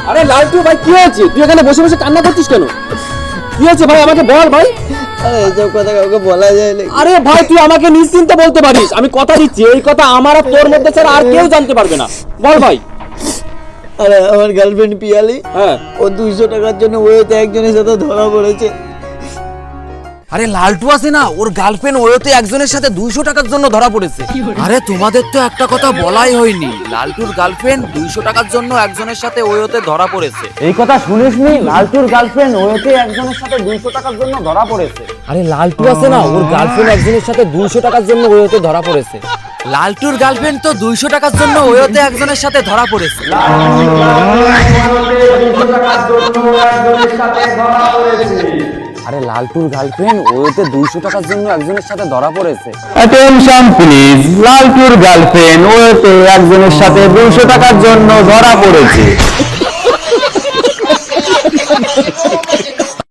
আরে লালটু ভাই কি হয়েছে? তুই এখানে বসে বসে কান্না করছিস কেন? কি হয়েছে ভাই আমাকে বল ভাই। আরে এসব কথা কাউকে বলা যায় না। আরে ভাই তুই আমাকে নিশ্চিন্তে বলতে পারিস, আমি কথা দিচ্ছি এই কথা আমার আর তোর মধ্যে ছাড়া আর কেউ জানতে পারবে না। বল ভাই। আরে আমার গার্লফ্রেন্ড পিয়ালি, হ্যাঁ ও 200 টাকার জন্য ওয়েতে একজনের সাথে ধরা পড়েছে। আরে লালটু আছে না, ওর গার্লফ্রেন্ড ওয়োতে একজনের সাথে 200 টাকার জন্য ধরা পড়েছে। আরে তোমাদের তো একটা কথা বলাই হয়নি, লালটুর গার্লফ্রেন্ড 200 টাকার জন্য একজনের সাথে ওয়োতে ধরা পড়েছে। এই কথা শুনিসনি? লালটুর গার্লফ্রেন্ড ওতে একজনের সাথে 200 টাকার জন্য ধরা পড়েছে। আরে লালটু আছে না, ওর গার্লফ্রেন্ড একজনের সাথে 200 টাকার জন্য ওতে ধরা পড়েছে। লালটুর গার্লফ্রেন্ড তো 200 টাকার জন্য ওয়োতে একজনের সাথে ধরা পড়েছে। আরে লালটুর গার্লফ্রেন্ড ওতে 200 টাকার জন্য একজনের সাথে ধরা পড়েছে। অ্যাটেনশন প্লিজ, লালটুর গার্লফ্রেন্ড ওতে একজনের সাথে 200 টাকার জন্য ধরা পড়েছে।